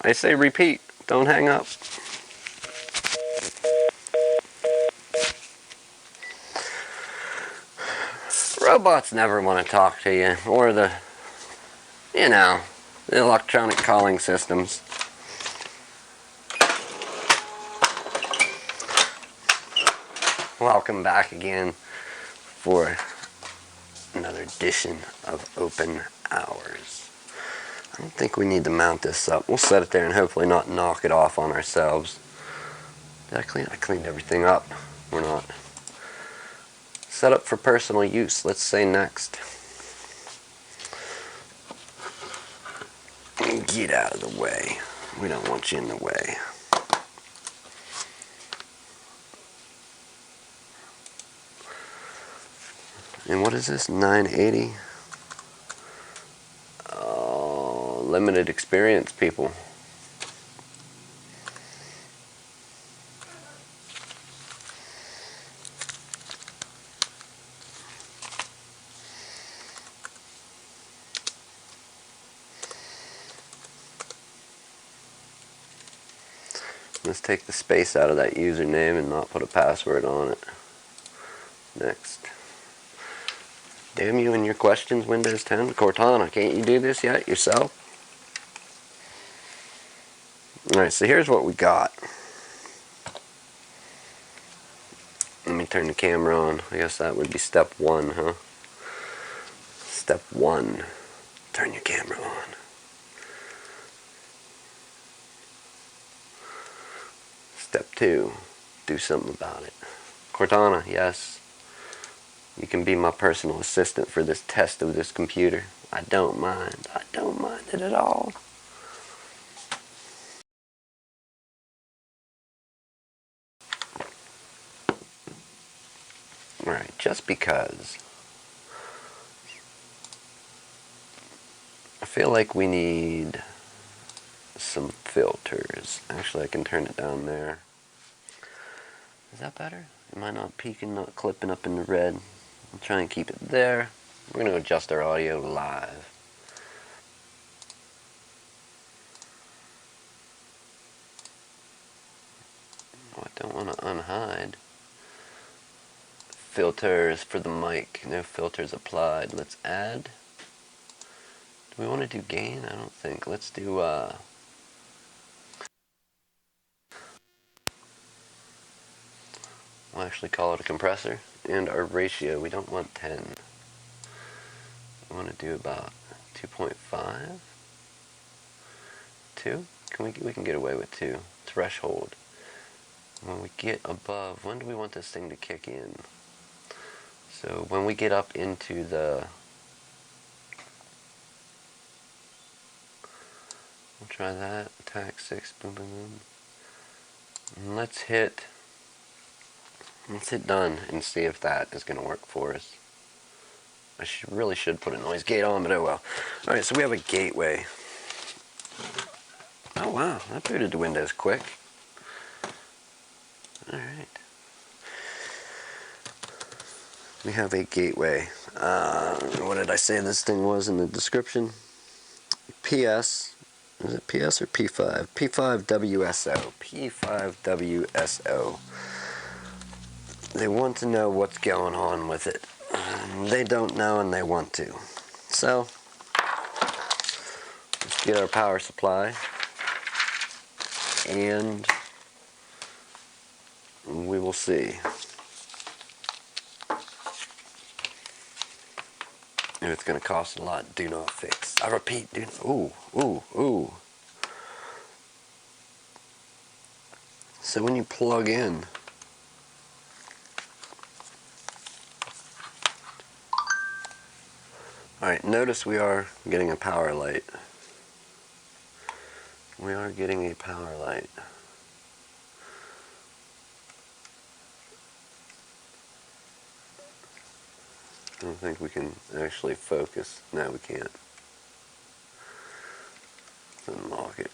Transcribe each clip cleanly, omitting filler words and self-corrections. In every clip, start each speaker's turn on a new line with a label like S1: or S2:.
S1: I say repeat, don't hang up. Robots never want to talk to you, or the electronic calling systems. Welcome back again for another edition of Open Hours. I don't think we need to mount this up. We'll set it there and hopefully not knock it off on ourselves. Did I clean? I cleaned everything up. We're not. Set up for personal use. Let's say next. Get out of the way. We don't want you in the way. And what is this? 980? Oh, limited experience, people. Let's take the space out of that username and not put a password on it. Next. Damn you and your questions, Windows 10. Cortana, can't you do this yet yourself? Alright, so here's what we got. Let me turn the camera on. I guess that would be step one, huh? Step one. Turn your camera on. Step two. Do something about it. Cortana, yes. You can be my personal assistant for this test of this computer. I don't mind. I don't mind it at all. Alright, just because I feel like we need some filters. Actually, I can turn it down there. Is that better? Am I not peaking, not clipping up in the red? I'll try and keep it there. We're going to adjust our audio live. Oh, I don't want to unhide. Filters for the mic. No filters applied. Let's add. Do we want to do gain? I don't think. Let's do, we'll actually call it a compressor. And our ratio, we don't want 10. We want to do about 2.5. 2? We can get away with 2. Threshold. When we get above, when do we want this thing to kick in? So when we get up into the, we'll try that, attack 6, boom, boom, boom. And let's hit done and see if that is going to work for us. I really should put a noise gate on, but oh well. Alright, so we have a gateway. Oh wow, that booted to Windows quick. Alright. We have a gateway. What did I say this thing was in the description? PS. Is it PS or P5? P5WSO. P5WSO. They want to know what's going on with it. They don't know and they want to. So, let's get our power supply. And we will see. If it's going to cost a lot, do not fix. I repeat, do not. Ooh. So when you plug in, alright, notice we are getting a power light. We are getting a power light. I don't think we can actually focus. No, we can't. Let's unlock it.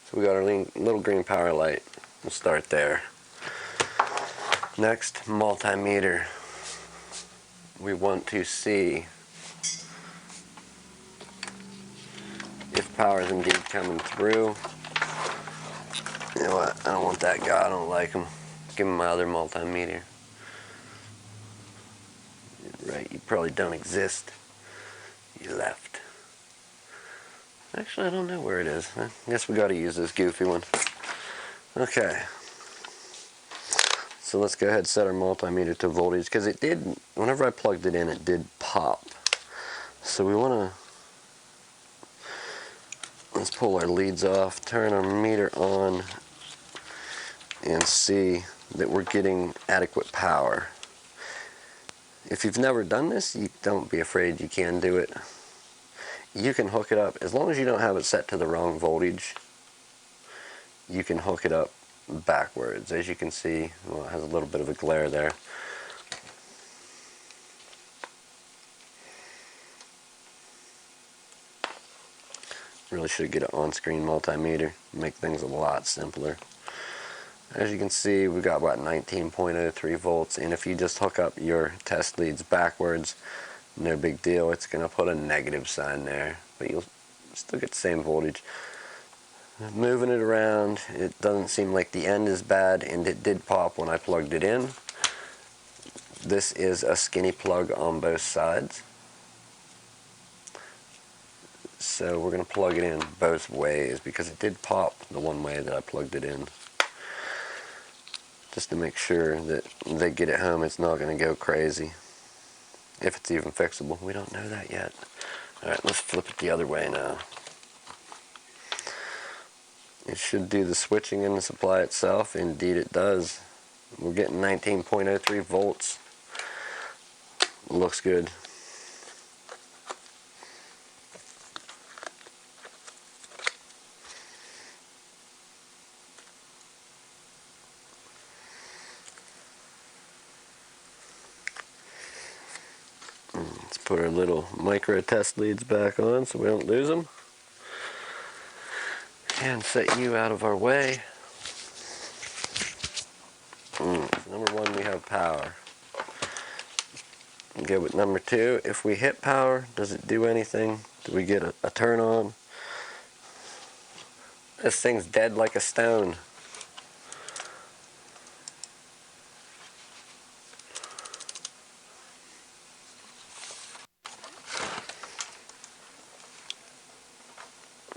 S1: So we got our little green power light. We'll start there. Next, multimeter. we want to see if power is indeed coming through. You know what? I don't want that guy. I don't like him. Give him my other multimeter. Right, you probably don't exist. You left. Actually, I don't know where it is. I guess we got to use this goofy one. Okay. So let's go ahead and set our multimeter to voltage, because it did, whenever I plugged it in, it did pop. So we want to, let's pull our leads off, turn our meter on, and see that we're getting adequate power. If you've never done this, you don't be afraid, you can do it. You can hook it up, as long as you don't have it set to the wrong voltage, you can hook it up backwards. As you can see, well, it has a little bit of a glare there. Really should get an on-screen multimeter, make things a lot simpler. As you can see, we've got about 19.03 volts, and if you just hook up your test leads backwards, no big deal. It's going to put a negative sign there, but you'll still get the same voltage. Moving it around, it doesn't seem like the end is bad, and it did pop when I plugged it in. This is a skinny plug on both sides, so we're going to plug it in both ways because it did pop the one way that I plugged it in, just to make sure that they get it home. It's not going to go crazy. If it's even fixable, we don't know that yet. Alright, let's flip it the other way now. It should do the switching in the supply itself. Indeed it does. We're getting 19.03 volts. Looks good. Let's put our little micro test leads back on so we don't lose them. And set you out of our way. Number one, we have power. Go with number two. If we hit power, does it do anything? Do we get a turn on? This thing's dead like a stone.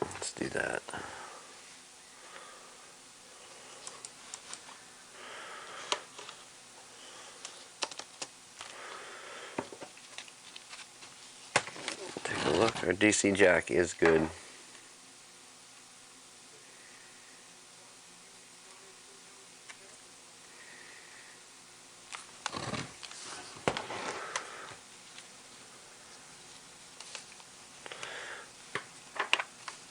S1: Let's do that. Take a look. Our DC jack is good.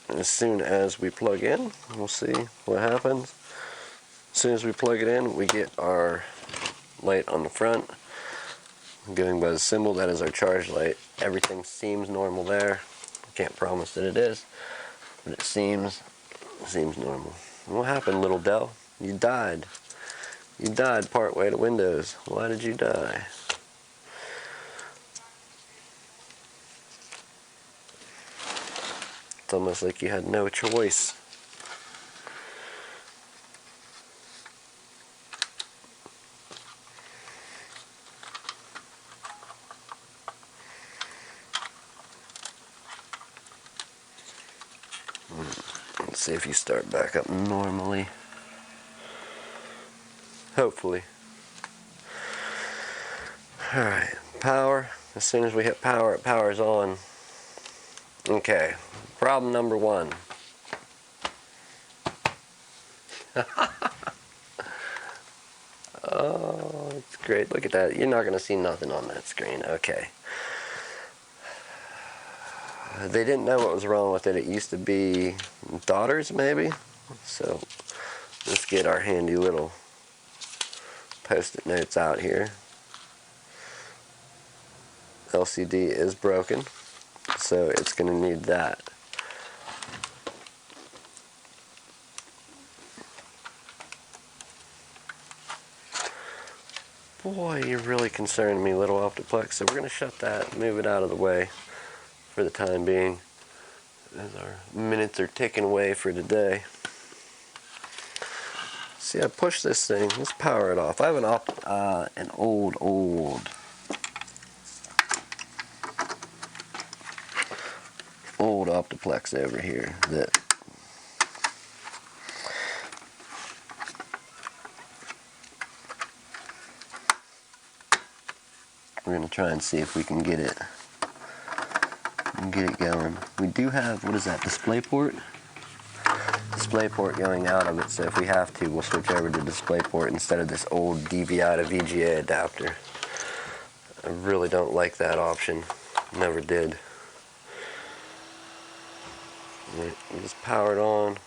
S1: As soon as we plug in, we'll see what happens. As soon as we plug it in, we get our light on the front. Going by the symbol, that is our charge light. Everything seems normal there. Can't promise that it is, but it seems normal. What happened, little Dell? You died. You died part way to Windows. Why did you die? It's almost like you had no choice. Let's see if you start back up normally. Hopefully. Alright, power. As soon as we hit power, it powers on. Okay, problem number one. Oh, it's great. Look at that. You're not going to see nothing on that screen. Okay. They didn't know what was wrong with it. It used to be daughters, maybe. So let's get our handy little post-it notes out here. LCD is broken, so it's going to need that. Boy, you're really concerning me, little Optiplex. So we're going to shut that, move it out of the way for the time being, as our minutes are ticking away for today. See, I push this thing. Let's power it off. I have an old Optiplex over here that we're going to try and see if we can get it going. We do have, what is that, DisplayPort? DisplayPort going out of it, so if we have to, we'll switch over to DisplayPort instead of this old DVI to VGA adapter. I really don't like that option. Never did. Just power it on.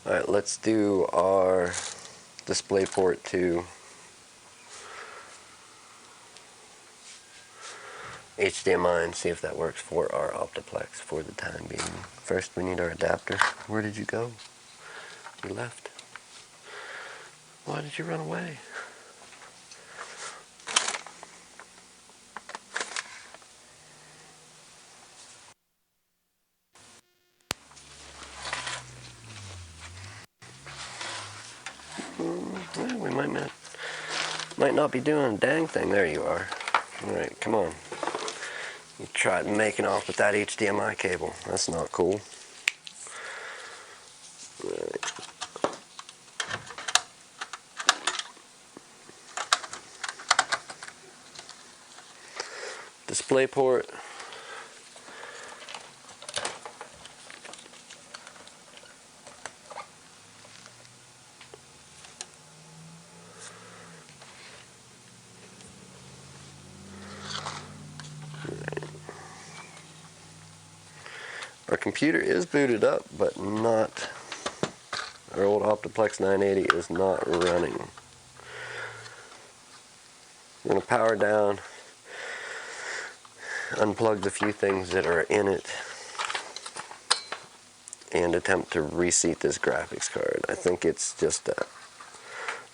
S1: Alright, let's do our DisplayPort to HDMI and see if that works for our Optiplex for the time being. First, we need our adapter. Where did you go? You left. Why did you run away? Well, we might not be doing a dang thing. There you are. Alright, come on. You tried making off with that HDMI cable. That's not cool. Right. DisplayPort. Our computer is booted up, but not, our old Optiplex 980 is not running. I'm going to power down, unplug the few things that are in it, and attempt to reseat this graphics card. I think it's just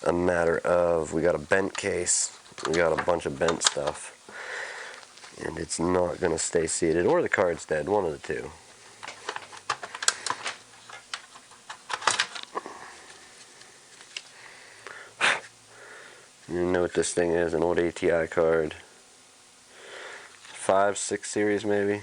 S1: a matter of, we got a bent case, we got a bunch of bent stuff, and it's not going to stay seated, or the card's dead, one of the two. You know what this thing is, an old ATI card. 5, 6 series maybe.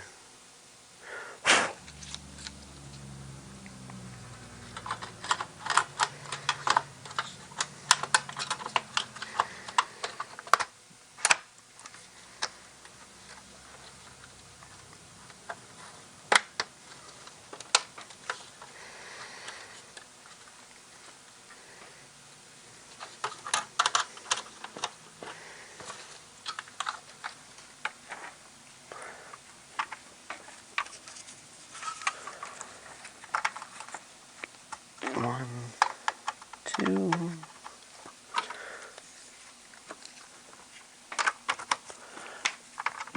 S1: One, two.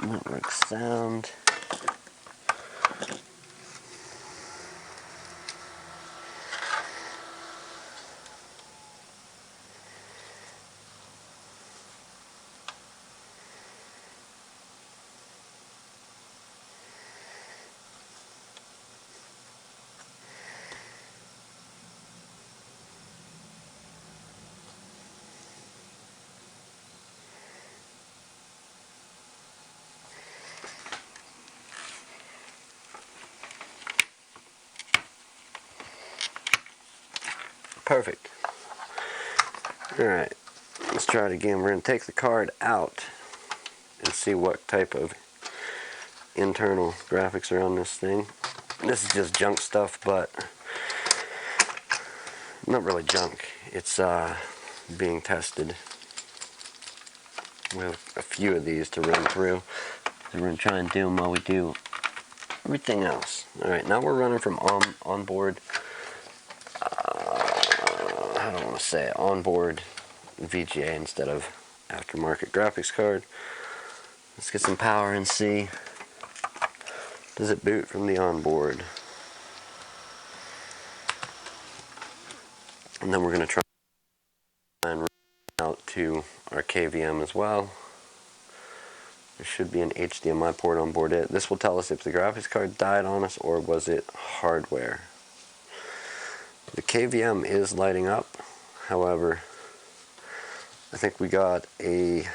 S1: Network sound. Perfect. Alright, let's try it again. We're going to take the card out and see what type of internal graphics are on this thing. This is just junk stuff, but not really junk. It's being tested. We have a few of these to run through. So we're going to try and do them while we do everything else. Alright, now we're running from onboard I don't want to say it, onboard VGA instead of aftermarket graphics card. Let's get some power and see, does it boot from the onboard? And then we're going to try and run out to our KVM as well. There should be an HDMI port on board it. This will tell us if the graphics card died on us or was it hardware. The KVM is lighting up. However, I think we got a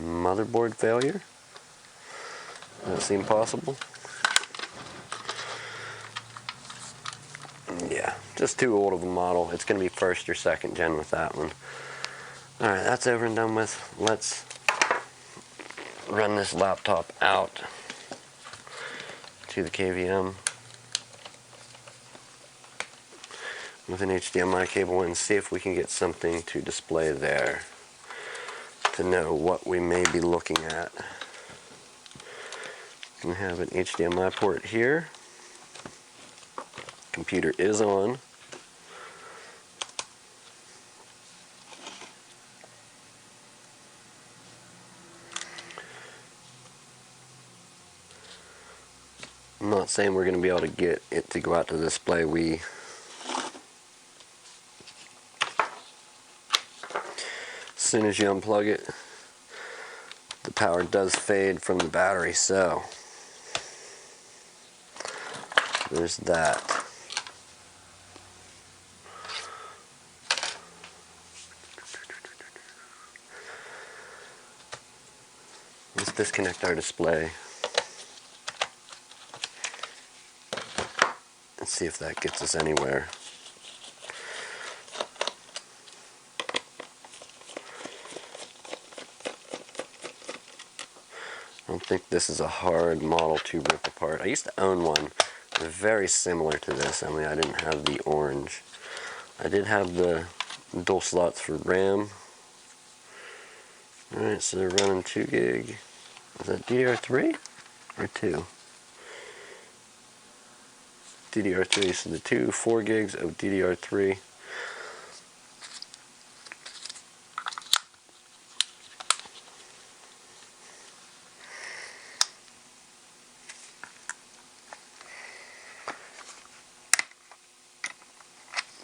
S1: motherboard failure. Does that seem possible? Yeah, just too old of a model. It's going to be first or second gen with that one. Alright, that's over and done with. Let's run this laptop out to the KVM with an HDMI cable and see if we can get something to display there to know what we may be looking at. We have an HDMI port here. Computer is on. I'm not saying we're going to be able to get it to go out to display. As soon as you unplug it, the power does fade from the battery, so there's that. Let's disconnect our display and see if that gets us anywhere. I don't think this is a hard model to rip apart. I used to own one very similar to this, only I didn't have the orange. I did have the dual slots for RAM. Alright, so they're running 2 gig. Is that DDR3 or 2? DDR3, so the 4 gigs of DDR3.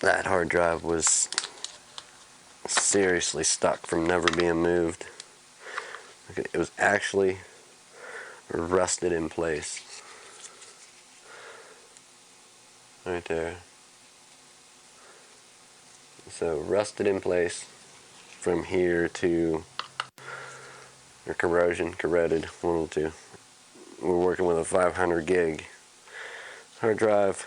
S1: That hard drive was seriously stuck from never being moved. It was actually rusted in place. Right there. So rusted in place from here to, or corroded, one of the two. We're working with a 500 gig hard drive.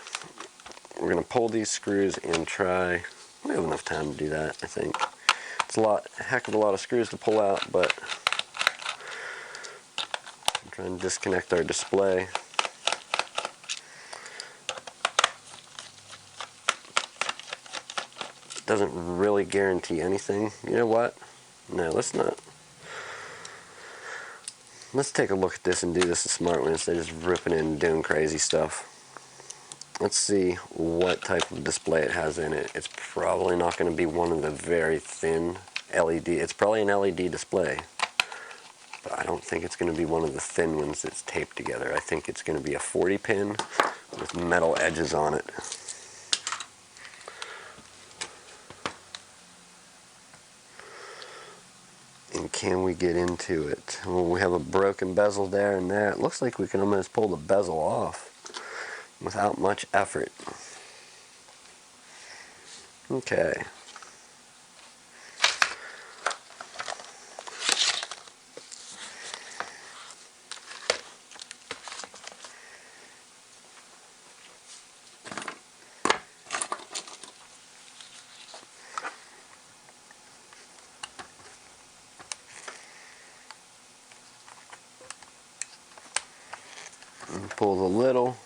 S1: We're going to pull these screws and try. We have enough time to do that, I think. It's a heck of a lot of screws to pull out, but I'm trying to disconnect our display. Doesn't really guarantee anything. You know what? No, let's not. Let's take a look at this and do this a smart way instead of just ripping it and doing crazy stuff. Let's see what type of display it has in it. It's probably not going to be one of the very thin LED. It's probably an LED display, but I don't think it's going to be one of the thin ones that's taped together. I think it's going to be a 40 pin with metal edges on it. And can we get into it? Well, we have a broken bezel there and there. It looks like we can almost pull the bezel off without much effort. Okay. And pull the little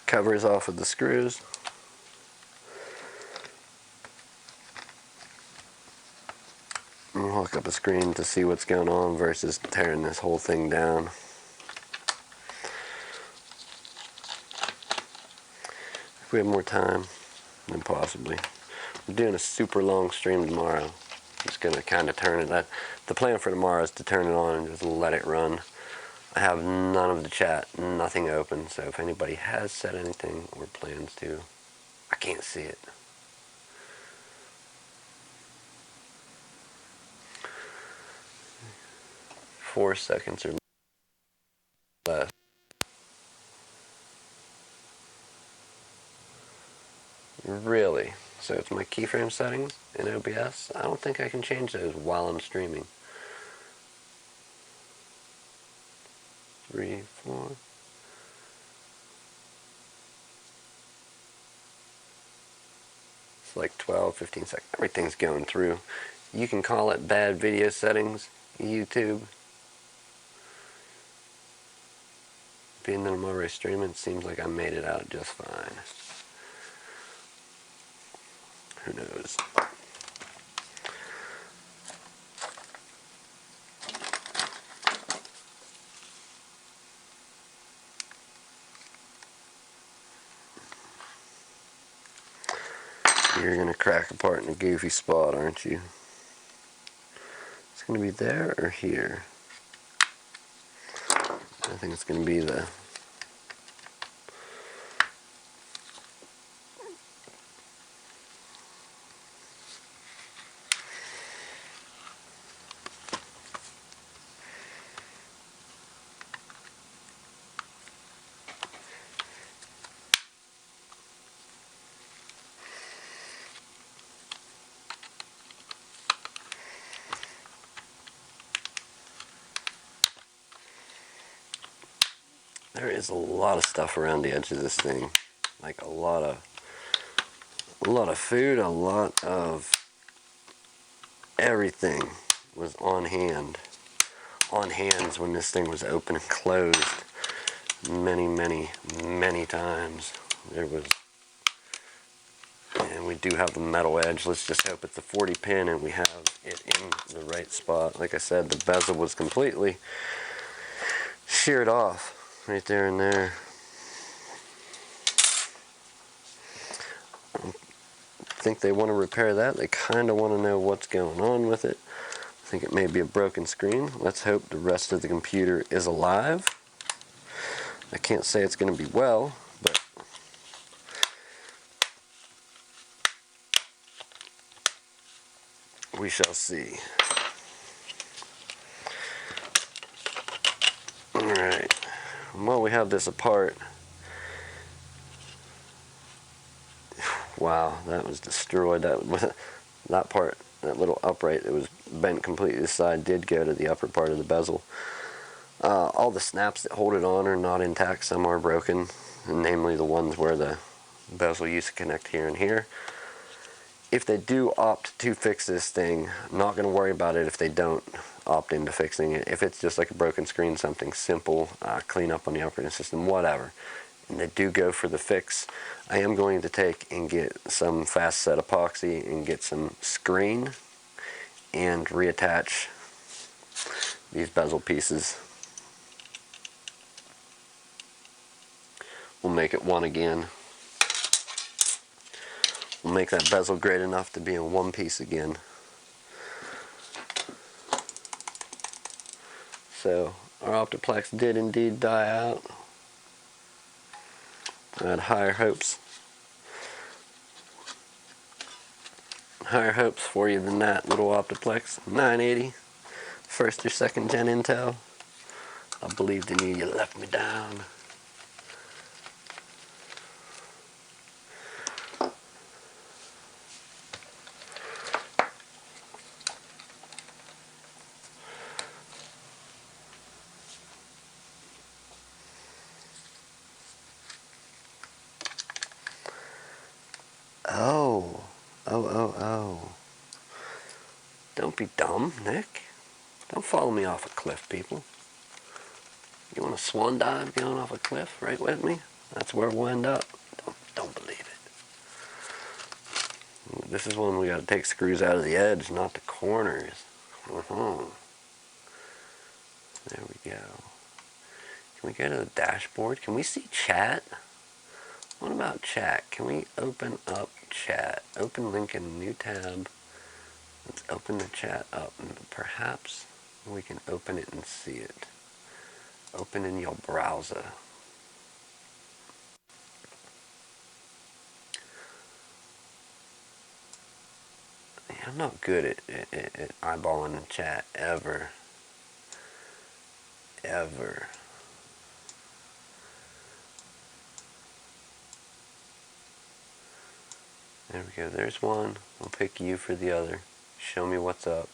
S1: covers off of the screws. And we'll hook up a screen to see what's going on versus tearing this whole thing down. If we have more time, then possibly. We're doing a super long stream tomorrow. I'm just going to kind of turn it. The plan for tomorrow is to turn it on and just let it run. I have none of the chat, nothing open, so if anybody has said anything or plans to, I can't see it. Four seconds or less. Really? So it's my keyframe settings in OBS? I don't think I can change those while I'm streaming. 3, 4. It's like 12, 15 seconds. Everything's going through. You can call it bad video settings, YouTube. Being that I'm already streaming, it seems like I made it out just fine. Who knows? You're gonna crack apart in a goofy spot, aren't you? It's gonna be there or here? I think it's gonna be the... There is a lot of stuff around the edge of this thing. Like a lot of food, a lot of everything was on hand. On hands when this thing was open and closed many times. There was, and we do have the metal edge. Let's just hope it's a 40 pin and we have it in the right spot. Like I said, the bezel was completely sheared off right there and there. I think they want to repair that. They kind of want to know what's going on with it. I think it may be a broken screen. Let's hope the rest of the computer is alive. I can't say it's going to be well, but we shall see. Alright, while we have this apart, wow, that was destroyed. That part, that little upright that was bent completely to the side did go to the upper part of the bezel. All the snaps that hold it on are not intact. Some are broken, and namely the ones where the bezel used to connect here and here. If they do opt to fix this thing, I'm not going to worry about it if they don't opt into fixing it. If it's just like a broken screen, something simple, clean up on the operating system, whatever, and they do go for the fix, I am going to take and get some fast set epoxy and get some screen and reattach these bezel pieces. We'll make it one again. We'll make that bezel great enough to be in one piece again. So our Optiplex did indeed die out. I had higher hopes for you than that, little Optiplex. 980, first or second gen Intel. I believed in you, you let me down. Oh. Don't be dumb, Nick. Don't follow me off a cliff, people. You want a swan dive going off a cliff right with me? That's where we'll end up. Don't believe it. This is when we got to take screws out of the edge, not the corners. There we go. Can we go to the dashboard? Can we see chat What about chat? Can we open up chat? Open link in a new tab. Let's open the chat up, and perhaps we can open it and see it. Open in your browser. Yeah, I'm not good at eyeballing the chat ever. Ever. There we go. There's one. I'll pick you for the other. Show me what's up.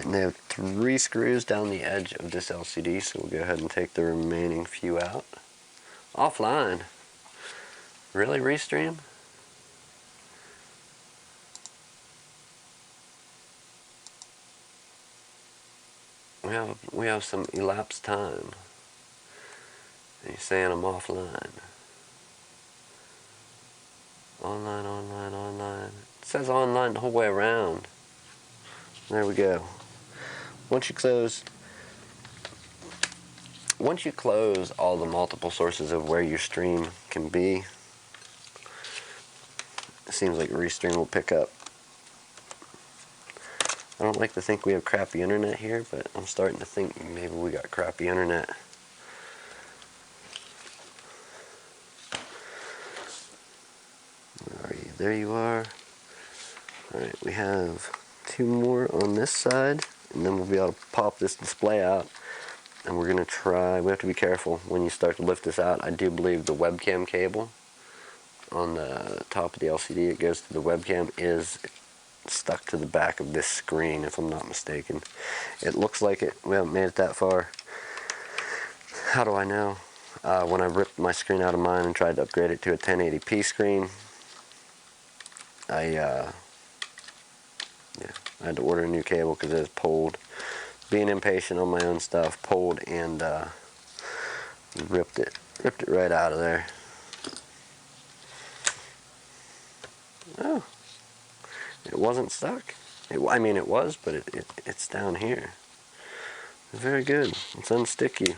S1: And they have 3 screws down the edge of this LCD, so we'll go ahead and take the remaining few out. Offline. Really, Restream? We have some elapsed time. And you're saying I'm offline. Online, online, online. It says online the whole way around. There we go. Once you close all the multiple sources of where your stream can be, it seems like Restream will pick up. I don't like to think we have crappy internet here, but I'm starting to think maybe we got crappy internet. Where are you? There you are. Alright, we have 2 more on this side, and then we'll be able to pop this display out. And we're going to try, we have to be careful when you start to lift this out. I do believe the webcam cable on the top of the LCD, it goes to the webcam, is stuck to the back of this screen, if I'm not mistaken. It looks like it. We haven't made it that far. How do I know? When I ripped my screen out of mine and tried to upgrade it to a 1080p screen, I had to order a new cable because it was pulled. Being impatient on my own stuff, pulled and ripped it right out of there. Oh, it wasn't stuck. I mean, it was, but it's down here. Very good. It's unsticky.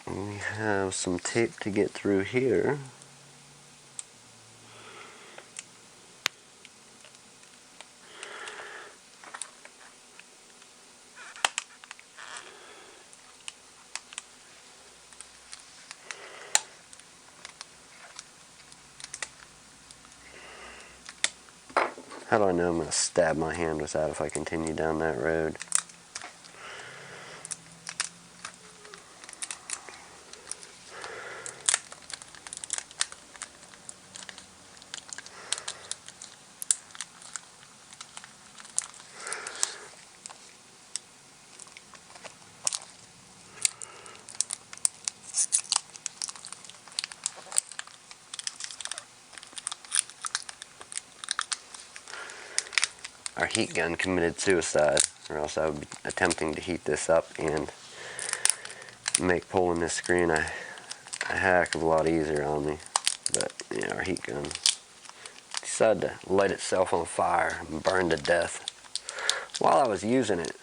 S1: And we have some tape to get through here. How do I know I'm going to stab my hand with that if I continue down that road? Our heat gun committed suicide, or else I would be attempting to heat this up and make pulling this screen a heck of a lot easier on me. But yeah, our heat gun decided to light itself on fire and burn to death while I was using it.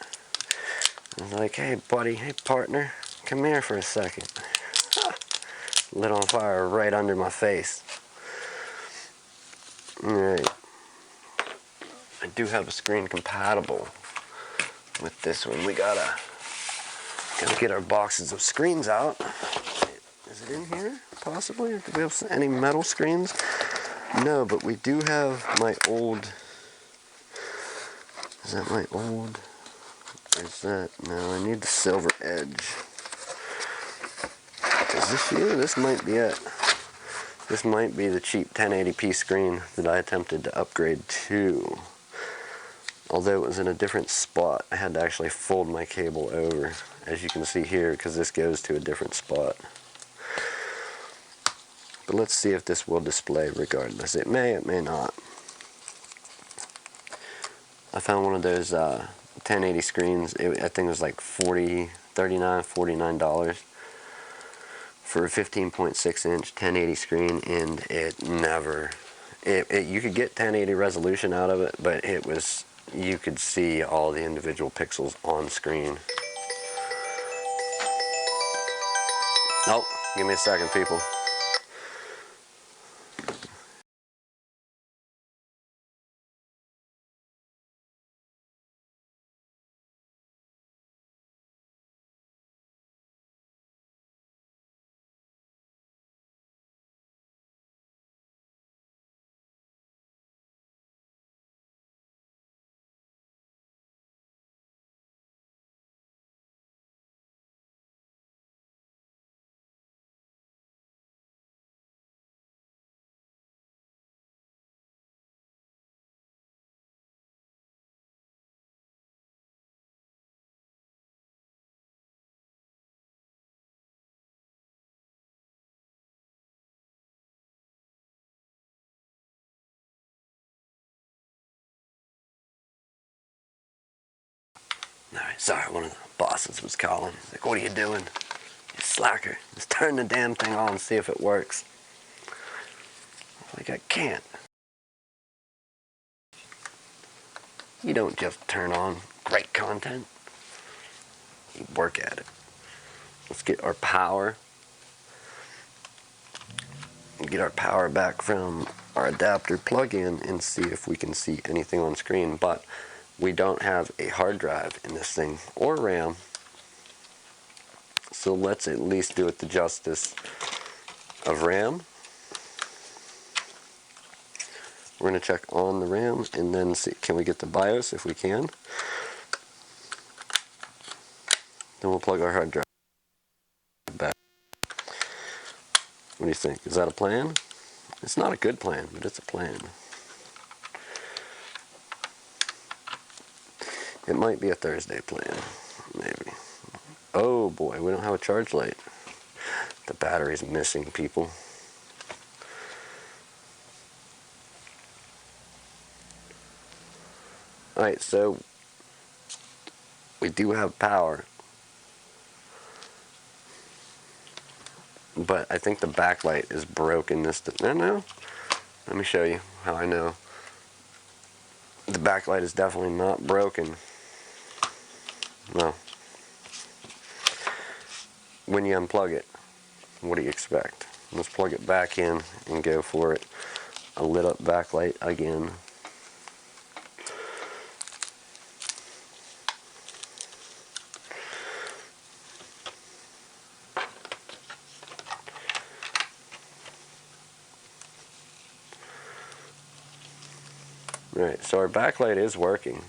S1: I was like, hey buddy, hey partner, come here for a second. Lit on fire right under my face. Alright. I do have a screen compatible with this one. We gotta get our boxes of screens out. Is it in here, possibly? Do we have any metal screens? No, but we do have my old... Is that my old... Or is that... No, I need the silver edge. Is this you? This might be it. This might be the cheap 1080p screen that I attempted to upgrade to. Although it was in a different spot, I had to actually fold my cable over, as you can see here, because this goes to a different spot. But let's see if this will display regardless. It may not. I found one of those 1080 screens. I think it was like $49 for a 15.6 inch 1080 screen, and it You could get 1080 resolution out of it, but you could see all the individual pixels on screen. Nope, give me a second, people. Alright, sorry, one of the bosses was calling. He's like, what are you doing? You slacker. Just turn the damn thing on and see if it works. I'm like, I can't. You don't just turn on great content. You work at it. Let's get our power. Get our power back from our adapter plug-in and see if we can see anything on screen. But we don't have a hard drive in this thing, or RAM. So let's at least do it the justice of RAM. We're going to check on the RAM and then see, can we get the BIOS if we can. Then we'll plug our hard drive back. What do you think? Is that a plan? It's not a good plan, but it's a plan. It might be a Thursday plan, maybe. Oh boy, we don't have a charge light. The battery's missing, people. Alright, so we do have power, but I think the backlight is broken. No, let me show you how I know. The backlight is definitely not broken. No. When you unplug it, what do you expect? Let's plug it back in and go for it. A lit up backlight again. Alright, so our backlight is working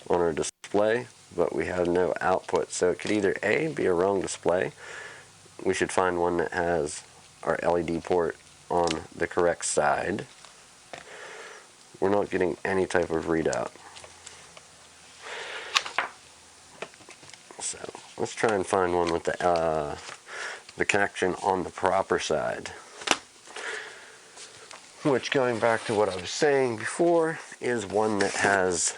S1: on our display, but we have no output. So it could either A, be a wrong display. We should find one that has our LED port on the correct side. We're not getting any type of readout. So let's try and find one with the connection on the proper side. Which, going back to what I was saying before, is one that has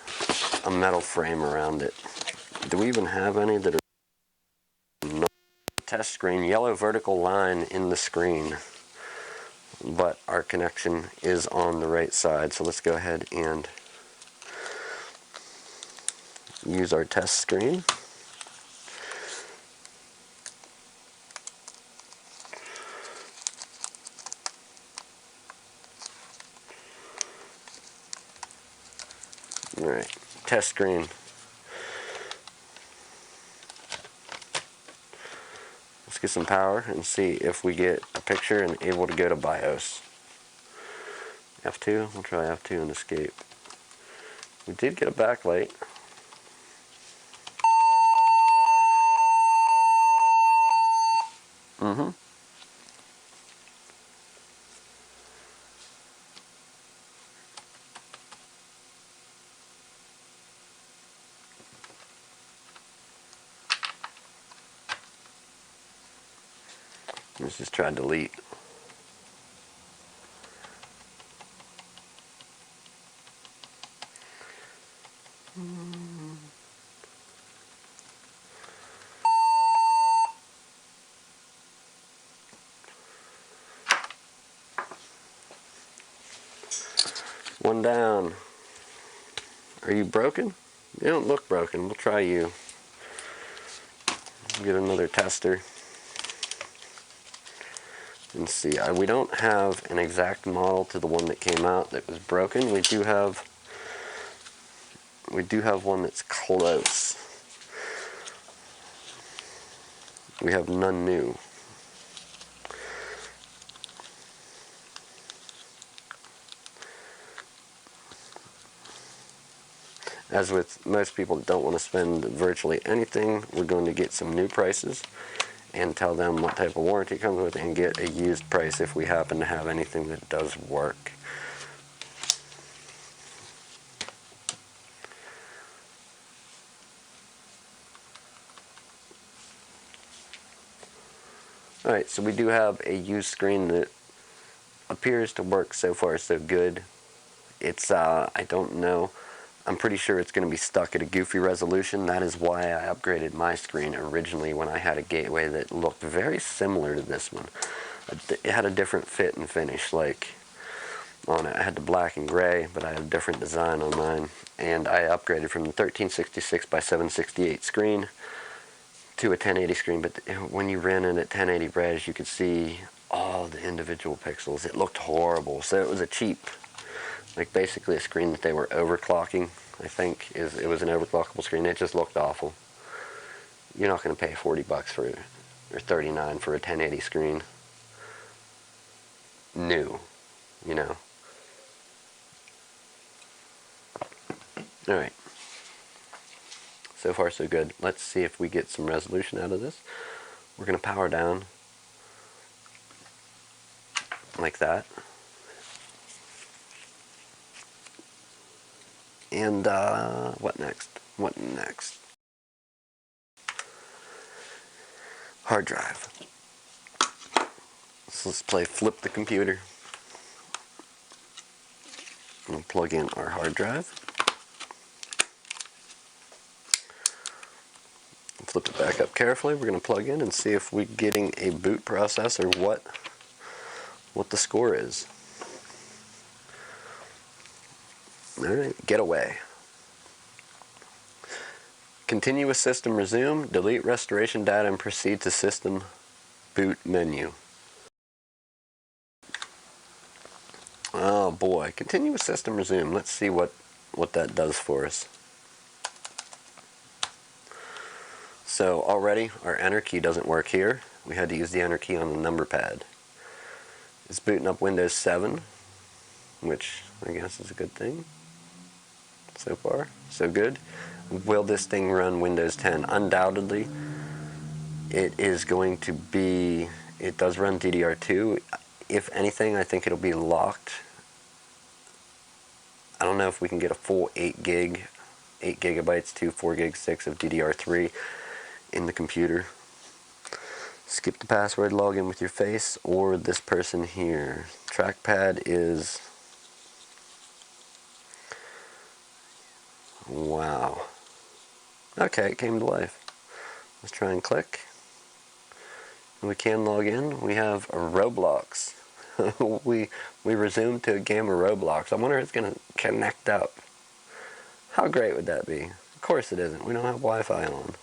S1: a metal frame around it. Do we even have any that are not? Test screen, yellow vertical line in the screen, but our connection is on the right side. So let's go ahead and use our test screen. Alright, test screen. Let's get some power and see if we get a picture and able to go to BIOS. F2, we'll try F2 and escape. We did get a backlight. Let's just try delete. One down. Are you broken? You don't look broken. We'll try you. Get another tester. And see, we don't have an exact model to the one that came out that was broken. We do have one that's close. We have none new. As with most people that don't want to spend virtually anything, we're going to get some new prices and tell them what type of warranty it comes with and get a used price if we happen to have anything that does work. Alright, so we do have a used screen that appears to work so far so good. It's, I don't know, I'm pretty sure it's going to be stuck at a goofy resolution. That is why I upgraded my screen originally when I had a gateway that looked very similar to this one. It had a different fit and finish, like on it. I had the black and gray, but I had a different design on mine. And I upgraded from the 1366 by 768 screen to a 1080 screen, but when you ran it at 1080 res, you could see all the individual pixels. It looked horrible. So it was a cheap, like basically a screen that they were overclocking. I think it was an overclockable screen. It just looked awful. You're not going to pay 40 bucks for it, or 39 for a 1080 screen. New, you know. Alright. So far so good. Let's see if we get some resolution out of this. We're going to power down like that. And what next? What next? Hard drive. So let's play flip the computer. We'll plug in our hard drive. Flip it back up carefully. We're going to plug in and see if we're getting a boot process or what the score is. Alright, get away. Continue with system resume, delete restoration data and proceed to system boot menu. Oh boy, continue with system resume. Let's see what that does for us. So already our enter key doesn't work here. We had to use the enter key on the number pad. It's booting up Windows 7, which I guess is a good thing. So far, so good. Will this thing run Windows 10? Undoubtedly, it is going to be, it does run DDR2. If anything, I think it'll be locked. I don't know if we can get a full 8 gigabytes to 4 gig 6 of DDR3 in the computer. Skip the password, log in with your face or this person here. Trackpad is, wow. Okay, it came to life. Let's try and click. We can log in. We have a Roblox. we resumed to a game of Roblox. I wonder if it's going to connect up. How great would that be? Of course it isn't. We don't have Wi-Fi on.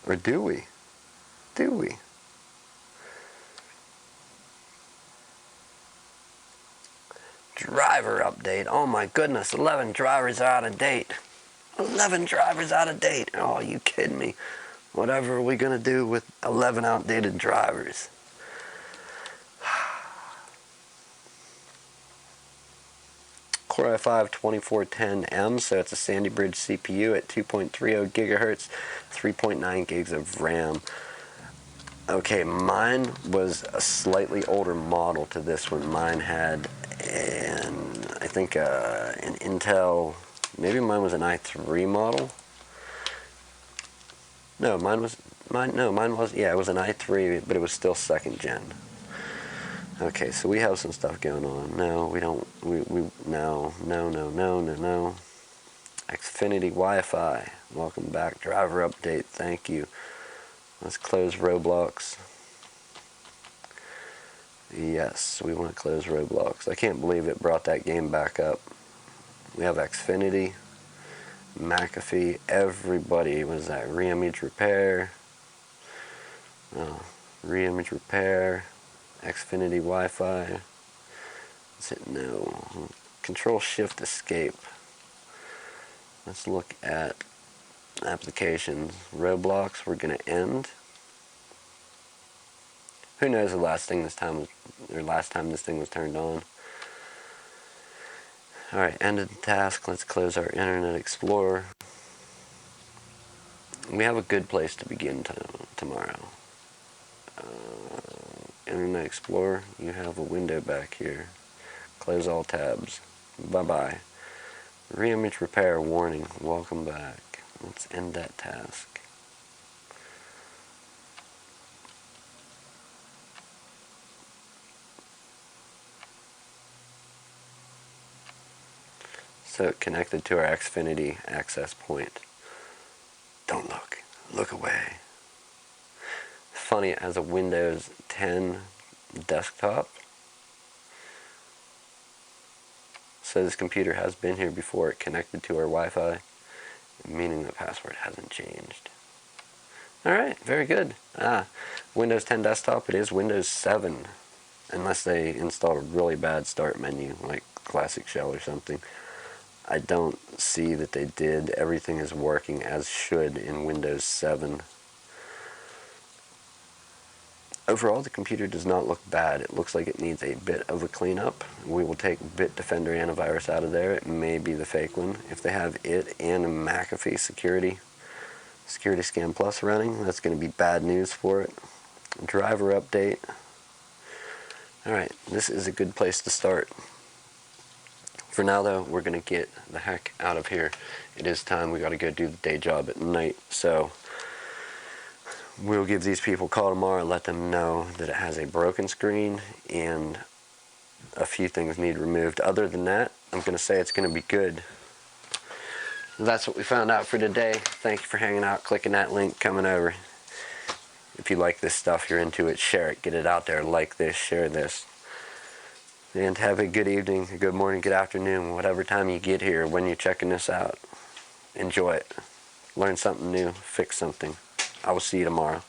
S1: Or do we? Do we? Driver update. Oh my goodness, 11 drivers out of date. 11 drivers out of date. Oh, you kidding me? Whatever are we going to do with 11 outdated drivers? Core i5-2410M, so it's a Sandy Bridge CPU at 2.30 gigahertz, 3.9 gigs of RAM. Okay, mine was a slightly older model to this one. Mine had I think an Intel, maybe mine was an i3 model. No, mine was, yeah, it was an i3, but it was still second gen. Okay, so we have some stuff going on. No, we don't, no. Xfinity Wi-Fi, welcome back. Driver update, thank you. Let's close Roblox. Yes, we want to close Roblox. I can't believe it brought that game back up. We have Xfinity, McAfee, everybody. Was that Reimage Repair? Reimage Repair, Xfinity Wi-Fi. Let's hit no. Control Shift Escape. Let's look at applications. Roblox, we're going to end. Who knows the last time this thing was turned on. Alright, ended the task. Let's close our Internet Explorer. We have a good place to begin tomorrow. Internet Explorer, you have a window back here. Close all tabs. Bye-bye. Reimage Repair warning. Welcome back. Let's end that task. So connected to our Xfinity access point. Don't look. Look away. Funny, it has a Windows 10 desktop. So this computer has been here before. It connected to our Wi-Fi, meaning the password hasn't changed. Alright, very good. Windows 10 desktop, it is Windows 7. Unless they installed a really bad start menu, like Classic Shell or something. I don't see that they did. Everything is working as should in Windows 7. Overall, the computer does not look bad. It looks like it needs a bit of a cleanup. We will take Bitdefender antivirus out of there. It may be the fake one. If they have it and McAfee Security Scan Plus running, that's going to be bad news for it. Driver update. Alright, this is a good place to start. For now, though, we're going to get the heck out of here. It is time. We got to go do the day job at night. So we'll give these people a call tomorrow and let them know that it has a broken screen and a few things need removed. Other than that, I'm going to say it's going to be good. That's what we found out for today. Thank you for hanging out, clicking that link, coming over. If you like this stuff, you're into it, share it, get it out there, like this, share this. And have a good evening, a good morning, good afternoon, whatever time you get here when you're checking this out. Enjoy it. Learn something new, fix something. I will see you tomorrow.